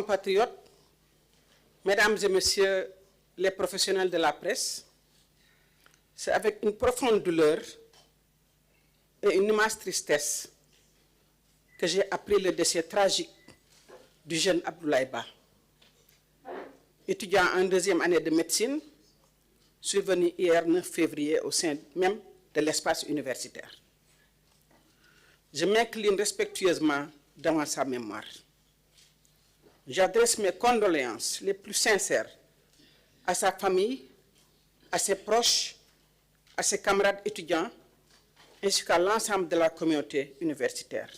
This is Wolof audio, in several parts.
compatriotes, mesdames et messieurs les professionnels de la presse, c'est avec une profonde douleur et une immense tristesse que j'ai appris le décès tragique du jeune Abdoulaye Ba, étudiant en deuxième année de médecine, survenu hier 9 février au sein même de l'espace universitaire. Je m'incline respectueusement devant sa mémoire. J'adresse mes condoléances les plus sincères à sa famille, à ses proches, à ses camarades étudiants, ainsi qu'à l'ensemble de la communauté universitaire.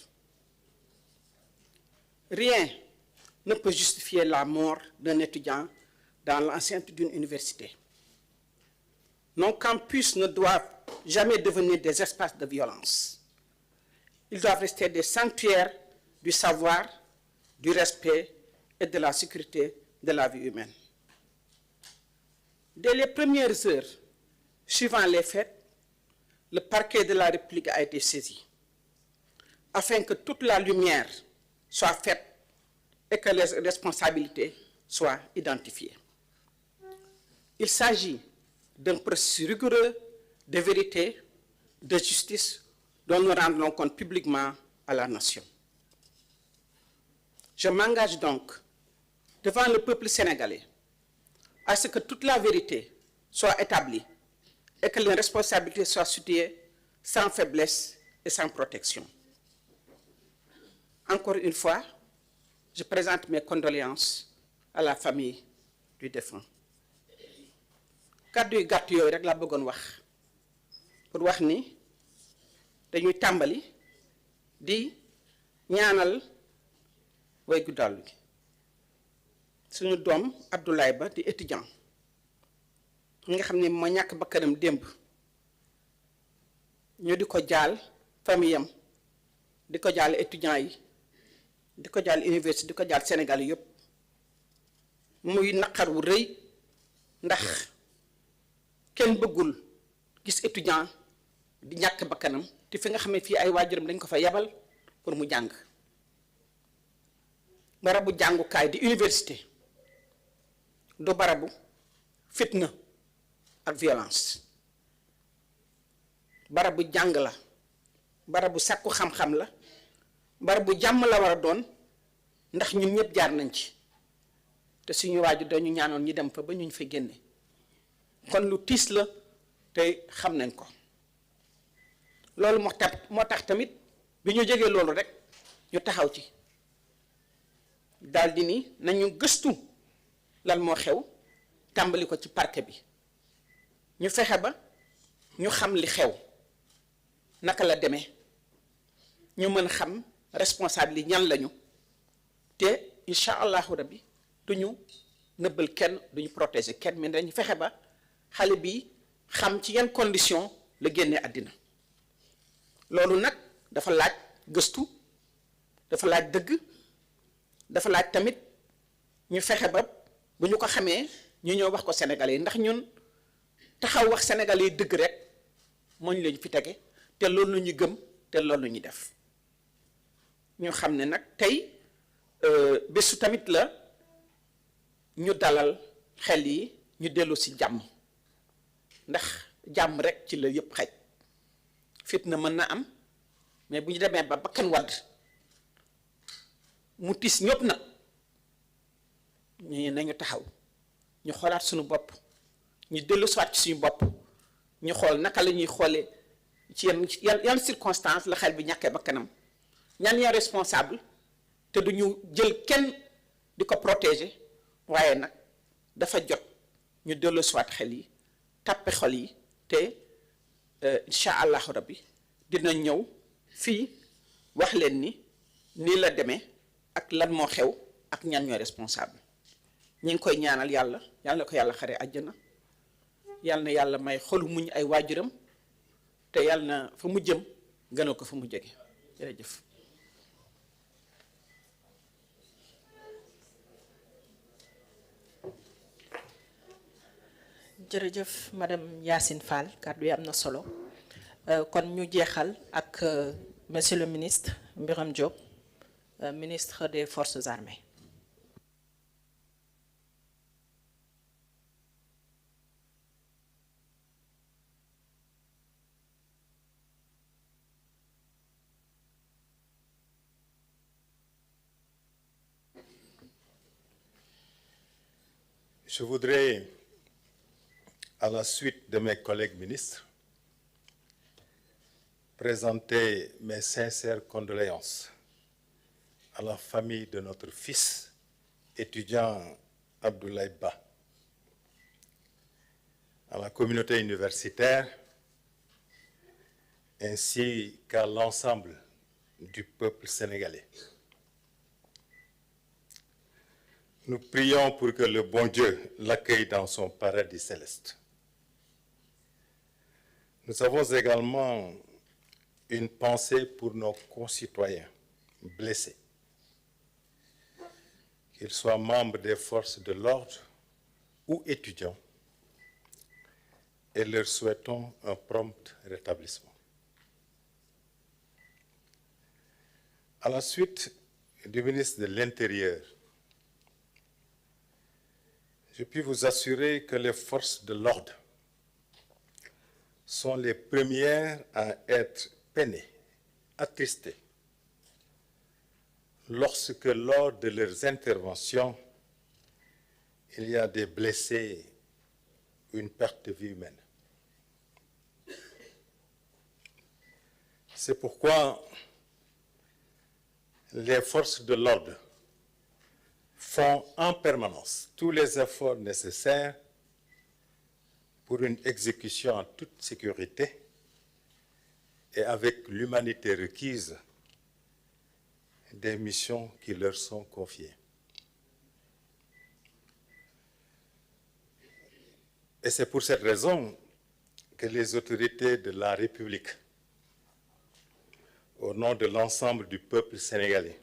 Rien ne peut justifier la mort d'un étudiant dans l'enceinte d'une université. Nos campus ne doivent jamais devenir des espaces de violence. Ils doivent rester des sanctuaires du savoir, du respect et de la sécurité de la vie humaine. Dès les premières heures suivant les faits, le parquet de la République a été saisi, afin que toute la lumière soit faite et que les responsabilités soient identifiées. Il s'agit d'un processus rigoureux de vérité, de justice, dont nous rendons compte publiquement à la nation. Je m'engage donc devant le peuple sénégalais à ce que toute la vérité soit établie et que les responsabilités soient situées sans faiblesse et sans protection. Encore une fois, je présente mes condoléances à la famille du défunt. kàddu yu gàtt yooyu rek laa bëggoon wax pour wax ni dañuy tàmbali di ñaanal way guddaalu gi suñu doom Abdoulaye Ba di étudiant nga xam ne moo ñàkk bakkanam démb ñu di ko jaal famille am di ko jaal étudiant yi di ko jaal université di ko jaal Sénégal yëpp muy naqar wu rëy ndax kenn bëggul gis étudiant di ñàkk bakkanam te fi nga xam ne fii ay waajuram dañ ko fa yabal pour mu jàng barabu jàngukaay di université du barabu fitna ak violence barabu jàng la barabu sàkku xam-xam la barabu jàmm la war a doon ndax ñun ñëpp jaar nañ ci te suñu waajur dañu ñaanoon ñi dem fa ba ñu fa génne kon lu tiis la te xam nañ ko loolu moo tax tamit bi ñu jógee loolu rek ñu taxaw ci daldi ni nañu gëstu lan moo xew tàmbali ko ci parquet bi ñu fexe ba ñu xam li xew naka la demee ñu mën xam responsable yi ñan lañu te incha allahu rabbi duñu nëbbal kenn duñu protéger kenn mais dañu fexe ba xale bi xam ci yan condition la génne àddina loolu nag dafa laaj gëstu dafa laaj dëgg dafa laaj tamit ñu fexe ba bu ñu ko xamee ñu ñëw wax ko Sénégalais yi ndax ñun taxaw wax Sénégalais yi dëgg rek moo ñu leen fi tege te loolu la ñu gëm te loolu la ñuy def ñu xam ne nag tey bésu tamit la ñu dalal xel yi ñu dellu ci jàmm ndax jàmm rek ci la yëpp xaj fitna mën na am mais bu ñu demee ba bakkan wadd mu tis ñëpp nag ñu nañu taxaw ñu xoolaat suñu bopp ñu dellu soit ci suñu bopp ñu xool naka la ñuy xoolee ci yan circonstance la xel bi ñàkkee bakkanam ñan ya responsable te duñu jël kenn di ko protéger waaye nag dafa jot ñu dellu soit xel yi tàppe xol yi te incha allahu rabbi dina ñëw fii wax leen ni nii la demee ak lan moo xew ak ñan ñooy responsable ñi ngi koy ñaanal yàlla na ko yàlla xare àjjana yàlla na yàlla may xolu muñ ay waajuram te yàlla na fa mu jëm gënal ko fa mu jóge jërëjëf. jërëjëf madame Yacine Fall kàddu yi am na solo kon ñu jeexal ak monsieur le ministre Birame Diop ministre des Forces armées. Je voudrais, à la suite de mes collègues ministres, présenter mes sincères condoléances à la famille de notre fils, étudiant Abdoulaye Ba, à la communauté universitaire, ainsi qu'à l'ensemble du peuple sénégalais. Nous prions pour que le bon Dieu l'accueille dans son paradis céleste. Nous avons également une pensée pour nos concitoyens blessés, qu'ils soient membres des forces de l'ordre ou étudiants, et leur souhaitons un prompt rétablissement. À la suite du ministre de l'Intérieur, je puis vous assurer que les forces de l'ordre sont les premières à être peinées, attristées, lorsque lors de leurs interventions, il y a des blessés ou une perte de vie humaine. C'est pourquoi les forces de l'ordre font en permanence tous les efforts nécessaires pour une exécution en toute sécurité et avec l'humanité requise des missions qui leur sont confiées. Et c'est pour cette raison que les autorités de la République, au nom de l'ensemble du peuple sénégalais,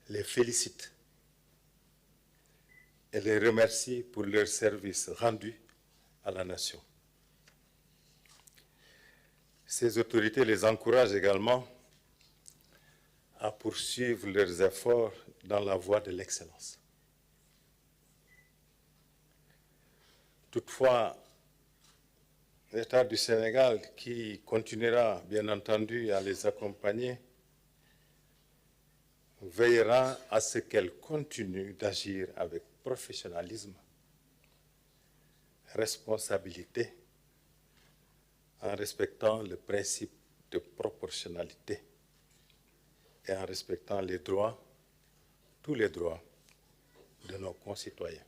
les félicitent et les remercie pour leur service rendu à la nation. Ces autorités les encouragent également à poursuivre leurs efforts dans la voie de l'excellence. Toutefois, l'État du Sénégal, qui continuera bien entendu à les accompagner, veillera à ce qu'elles continuent d'agir avec professionnalisme, responsabilité, en respectant le principe de proportionnalité et en respectant les droits, tous les droits de nos concitoyens.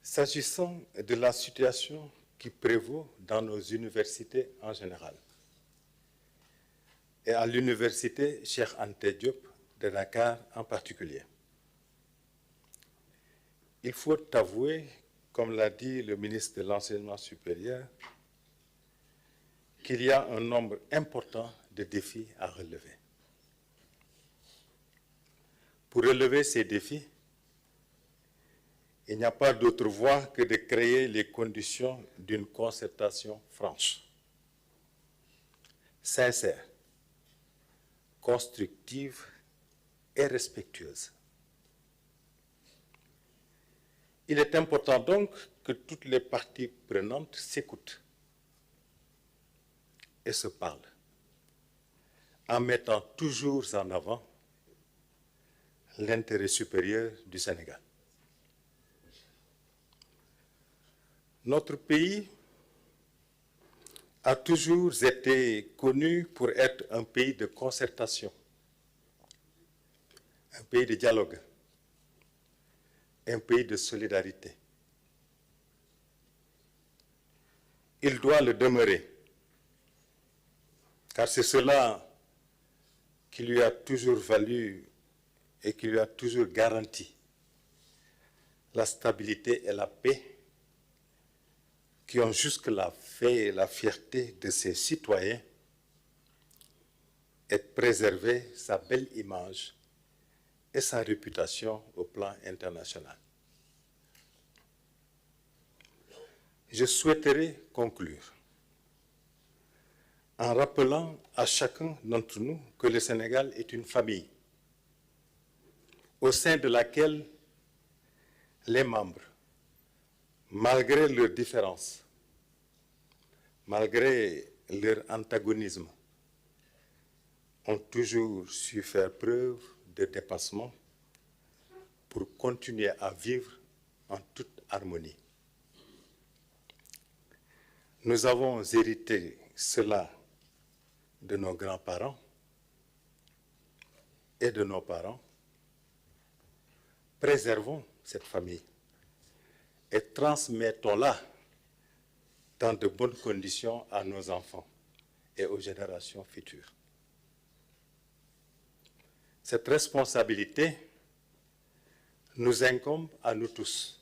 S'agissant de la situation qui prévaut dans nos universités en général, et à l'université Cheikh Anta Diop de Dakar en particulier, il faut avouer, comme l'a dit le ministre de l'Enseignement supérieur, qu'il y a un nombre important de défis à relever. Pour relever ces défis, il n'y a pas d'autre voie que de créer les conditions d'une concertation franche, sincère, constructive et respectueuse. Il est important donc que toutes les parties prenantes s'écoutent et se parlent, en mettant toujours en avant l'intérêt supérieur du Sénégal. Notre pays a toujours été connu pour être un pays de concertation, un pays de dialogue, un pays de solidarité. Il doit le demeurer, car c'est cela qui lui a toujours valu et qui lui a toujours garanti la stabilité et la paix qui ont jusque-là fait la fierté de ses citoyens et préservé sa belle image et sa réputation au plan international. Je souhaiterais conclure en rappelant à chacun d'entre nous que le Sénégal est une famille au sein de laquelle les membres, malgré leurs différences, malgré leur antagonisme, ont toujours su faire preuve de dépassement pour continuer à vivre en toute harmonie. Nous avons hérité cela de nos grands-parents et de nos parents. Préservons cette famille et transmettons-la dans de bonnes conditions à nos enfants et aux générations futures. Cette responsabilité nous incombe à nous tous,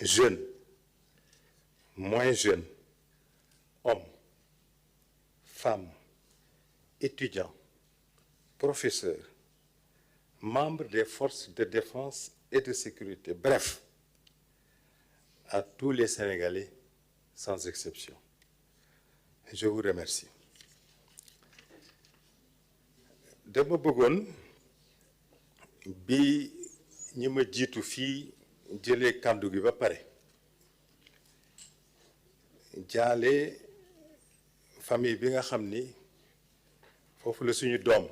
jeunes, moins jeunes, hommes, femmes, étudiants, professeurs, membres des forces de défense et de sécurité, bref, à tous les Sénégalais sans exception. Je vous remercie. dama bëggoon bi ñi ma jiitu fii jëlee kàddu gi ba pare jaale famille bi nga xam ni foofu la suñu doom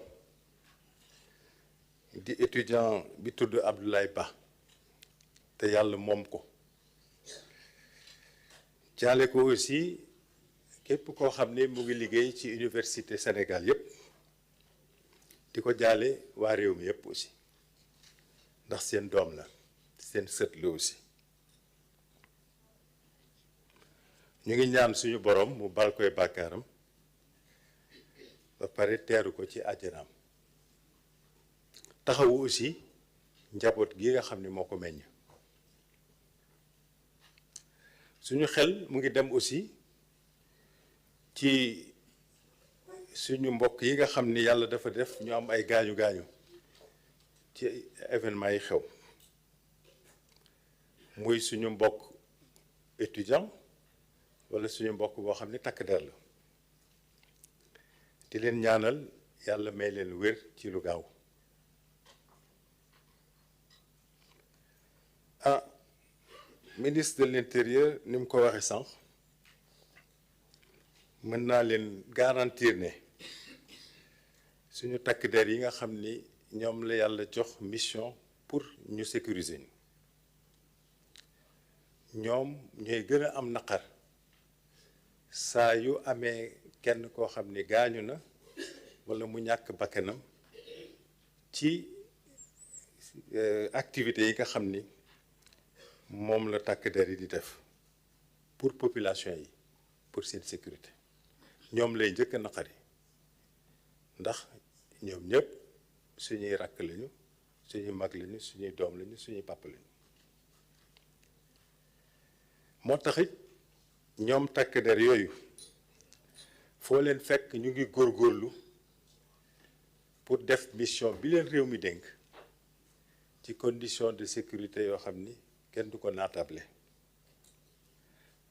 di étudiant bi tudd Abdoulaye Ba te yàlla moom ko jaale ko aussi képp koo xam ne mu ngi liggéey ci université Sénégal yépp di ko jaale waa réew mi yépp aussi ndax seen doom la seen sët la aussi ñu ngi ñaan suñu borom mu bal koy bàkkaaram ba pare teeru ko ci àjjanaam taxawu aussi njaboot gi nga xam ni moo ko meññ suñu xel mu ngi dem aussi ci suñu mbokk yi nga xam ni yàlla dafa def ñu am ay gaañu-gaañu ci événement yi xew muy suñu mbokk étudiant wala suñu mbokk boo xam ni takk der la di leen ñaanal yàlla may leen wér ci lu gaaw ministre de l'intérieur ni mu ko waxee sànq mën naa leen garantir ne suñu takk der yi nga xam ni ñoom la yàlla jox mission pour ñu sécuriser ñu ñoom ñooy gën a am naqar saa yu amee kenn koo xam ni gaañu na walla mu ñàkk bakkanam ci activités yi nga xam ni moom la takk der yi di def pour population yi pour seen sécurité ñoom lay njëkk a naqari ndax ñoom ñëpp suñuy rakk lañu suñuy mag lañu suñuy doom lañu suñuy pàpp lañu moo taxit ñoom takk der yooyu foo leen fekk ñu ngi góorgóorlu pour def mission bi leen réew mi dénk ci condition de sécurité yoo xam ni kenn du ko naatable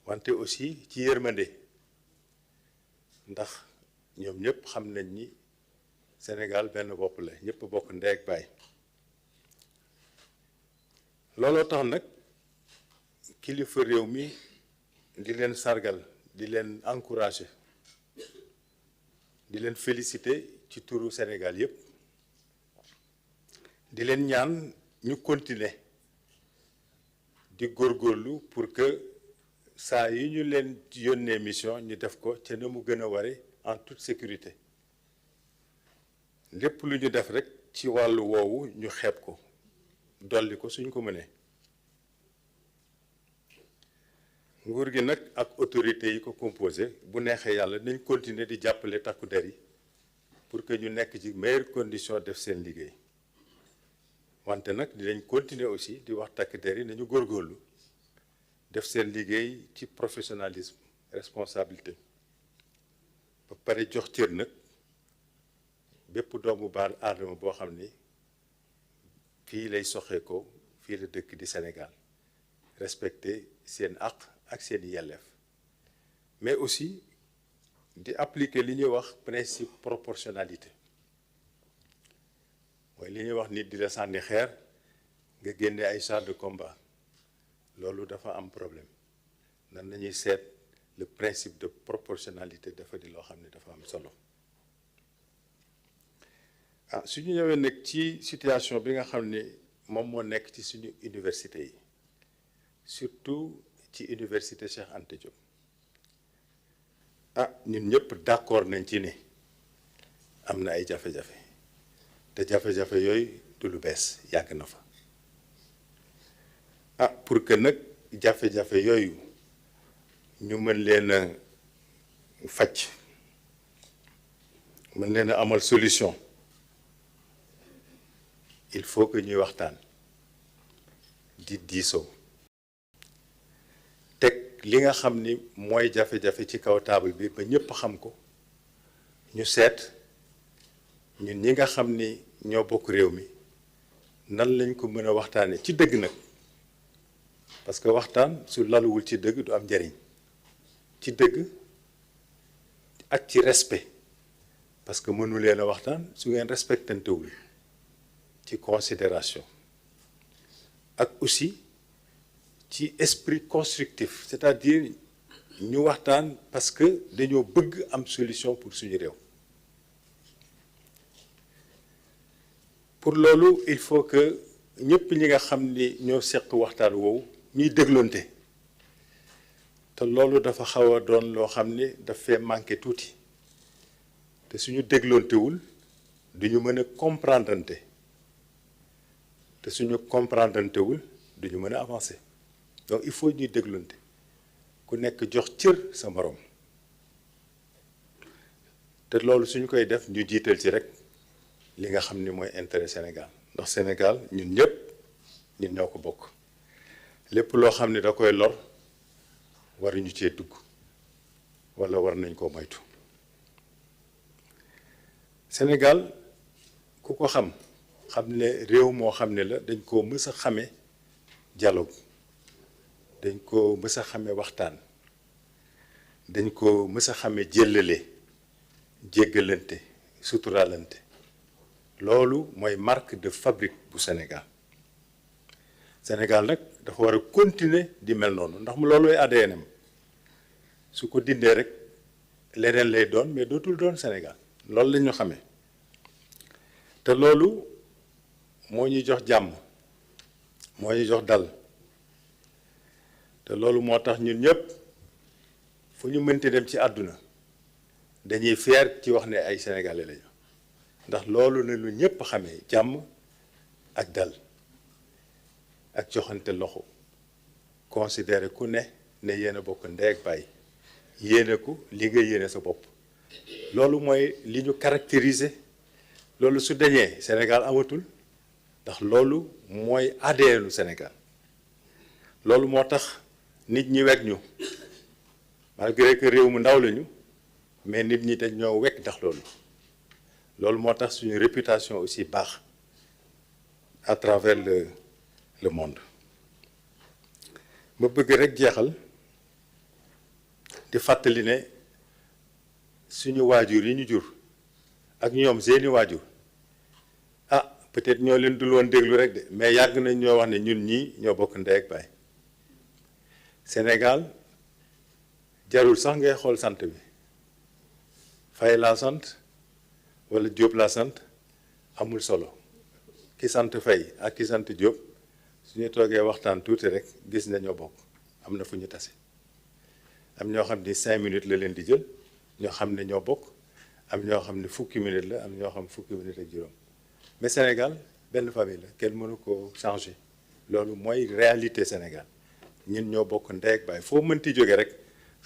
wante aussi ci yërmande ndax ñoom ñëpp xam nañ ni Sénégal benn bopp la ñëpp bokk ndey ak baay looloo tax nag kilifa réew mi di leen sargal di leen encourager di leen féliciter ci turu Sénégal yëpp di leen ñaan ñu continuer di góorgóorlu pour que saa yi ñu leen yónnee mission ñu def ko ca na mu gën a ware en toute sécurité lépp lu ñu def rek ci wàllu woowu ñu xeeb ko dolli ko suñ ko mënee nguur gi nag ak autorité yi ko composé bu neexee yàlla nañ continuer di jàppale takku der yi pour que ñu nekk ci meilleures conditions def seen liggéey wante nag dinañ continuer aussi di wax takk der yi nañu góorgóorlu def seen liggéey ci professionnalisme responsabilité ba pare jox cër nag bépp doomu baal aadama boo xam ni fii lay soxee ko fii la dëkk di Sénégal respecter seen àq ak seen yelleef mais aussi di appliquer li ñuy wax principe proportionnalité mooy li ñuy wax nit di la sànni xeer nga génne ay chars de combat loolu dafa am problème nan nañuy seet le principe de proportionnalité dafa di loo xam ne dafa am solo su ñu ñëwee nag ci situation bi nga xam ne moom moo nekk ci suñu université yi surtout ci université Cheikh Anta Diop ñun ñëpp d'accord nañ ci ne am na ay jafe-jafe te jafe-jafe yooyu du lu bees yàgg na fa pour que nag jafe-jafe yooyu ñu mën leen a faj mën leen a amal solution il faut que ñuy waxtaan di diisoo teg li nga xam ni mooy jafe-jafe ci kaw table bi ba ñépp xam ko ñu seet ñun ñi nga xam ni ñoo bokk réew mi nan lañ ko mën a waxtaane ci dëgg nag parce que waxtaan su laluwul ci dëgg du am njariñ ci dëgg ak ci respect parce que mënu leen a waxtaan su ngeen respectantewul ci considération ak aussi ci esprit constructif c'est-à-dire ñu waxtaan parce que dañoo bëgg am solution pour suñu réew pour loolu il faut que ñëpp ñi nga xam ni ñoo seq waxtaan woowu ñuy dégloonte te loolu dafa xaw a doon loo xam ni daf fee manqué tuuti te suñu dégloontewul duñu mën a comprendrante te suñu comprendrantewul duñu mën a avancer donc il faut ñuy dégloonte ku nekk jox cër sa morom te loolu suñu koy def ñu jiital ci rek li nga xam ni mooy intérêt Sénégal ndax Sénégal ñun ñëpp ñun ñoo ko bokk lépp loo xam ni da koy lor waruñu cee dugg walla war nañ koo moytu Sénégal ku ko xam ne réew moo xam ne la dañ koo mës a xame dialogue dañ ko mës a xame waxtaan dañ ko mës a xame jëllale jéggalante suturaalante loolu mooy marque de fabrique bu Sénégal Sénégal nag dafa war a continuer di mel noonu ndax mu loolooy ADN-am su ko dindee rek leneen lay doon mais dootul doon Sénégal loolu la ñu xamee te loolu moo ñuy jox jàmm moo ñuy jox dal te loolu moo tax ñun ñëpp fu ñu mënti dem ci àdduna dañuy fier ci wax ne ay sénégalais lañu ndax loolu ne lu ñëpp xamee jàmm ak dal ak joxante loxo considéré ku ne yéen a bokk ndey ak baay yéene ko li nga yéene sa bopp loolu mooy li ñu caractériser loolu su dañee Sénégal amatul ndax loolu mooy ADN-u Sénégal loolu moo tax nit ñi wekk ñu malgré que réew mu ndaw lañu mais nit ñi dañ ñoo wekk ndax loolu moo tax suñu réputation aussi baax à travers le monde ma bëgg rek jeexal di fàttali ne suñu waajur yi ñu jur ak ñoom seeni waajur peut-être ñoo leen dul woon déglu rek de mais yàgg nañ ñoo wax ne ñun ñii ñoo bokk ndey ak baay Sénégal jarul sax ngay xool sant bi Faye laa sant walla Diop laa sant amul solo ki sant Faye ak ki sant Diop suñu toogee waxtaan tuuti rek gis na ñoo bokk am na fu ñu tase am ñoo xam ni 5 minutes la leen di jël ñoo xam ne ñoo bokk am ñoo xam ne fukki minutes la am ñoo xam fukki minutes ak juróom mais Sénégal benn famille la kenn mënu ko changer loolu mooy réalité Sénégal ñun ñoo bokk ndey ak baay foo mënti jóge rek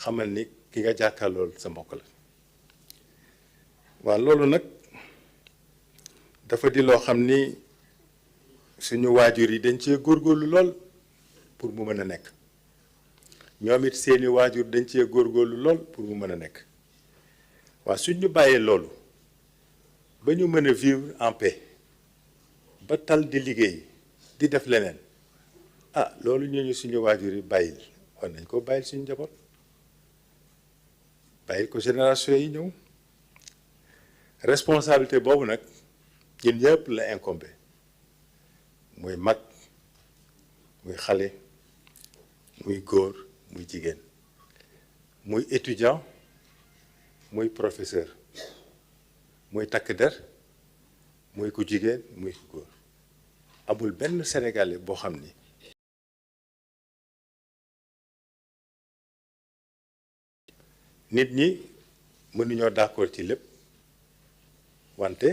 xamal ni ki nga jàkkaarlool sa mbokk la waaw loolu nag dafa di loo xam ni suñu waajur yi dañ cee góorgóorlu lool pour mu mën a nekk ñoom it seeni waajur dañ cee góorgóorlu lool pour mu mën a nekk waaw suñ ñu bàyyee loolu ba ñu mën a vivre en paix ba tal di liggéey di def leneen loolu ñu suñu waajur yi bàyyil war nañ ko bàyyil suñu njaboot bàyyil ko génération yi ñëw responsabilité boobu nag ñun ñëpp la incombé muy mag muy xale muy góor muy jigéen muy étudiant muy professeur muy takk der muy ku jigéen muy ku góor amul benn Sénégalais boo xam ni nit ñi mënuñoo d'accord ci lépp wante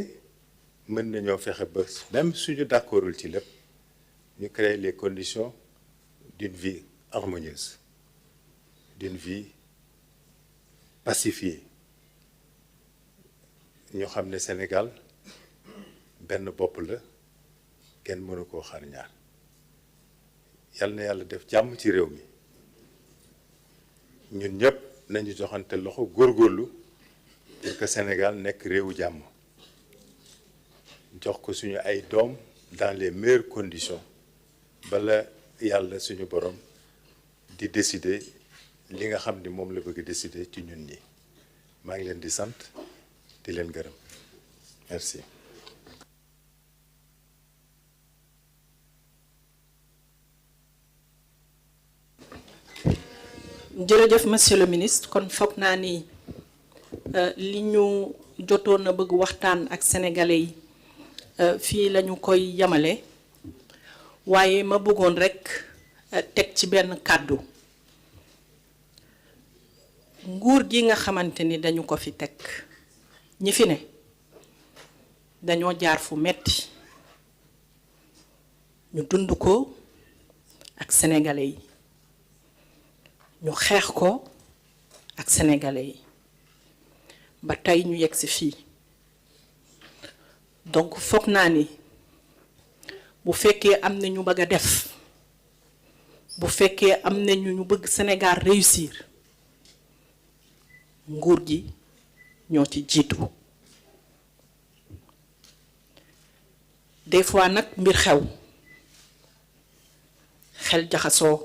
mën nañoo fexe ba même suñu d'accordul ci lépp ñu créer les conditions d'une vie harmonieuse, d'une vie pacifiée. ñu xam ne Sénégal benn bopp la kenn mënu koo xar ñaar yal na yàlla def jàmm ci réew mi ñun ñëpp nañu joxante loxo góorgóorlu pour que Sénégal nekk réewu jàmm jox ko suñu ay doom dans les meilleures conditions bala yàlla suñu borom di décider li nga xam ni moom la bëgg décider ci ñun ñi maa ngi leen di sant di leen gërëm merci. jërëjëf monsieur le ministre kon foog naa ni li ñu jotoon a bëgg waxtaan ak sénégalais yi fii lañu koy yamale waaye ma bëggoon rekk teg ci benn kàddu nguur gi nga xamante ni dañu ko fi teg ñi fi ne dañoo jaar fu metti ñu dund ko ak sénégalais yi ñu xeex ko ak sénégalais yi ba tey ñu yegg si fii donc foog naa ni bu fekkee am na ñu bëgg a def bu fekkee am na ñu bëgg Sénégal réussir nguur gi ñoo ci jiitu des fois nag mbir xew xel jaxasoo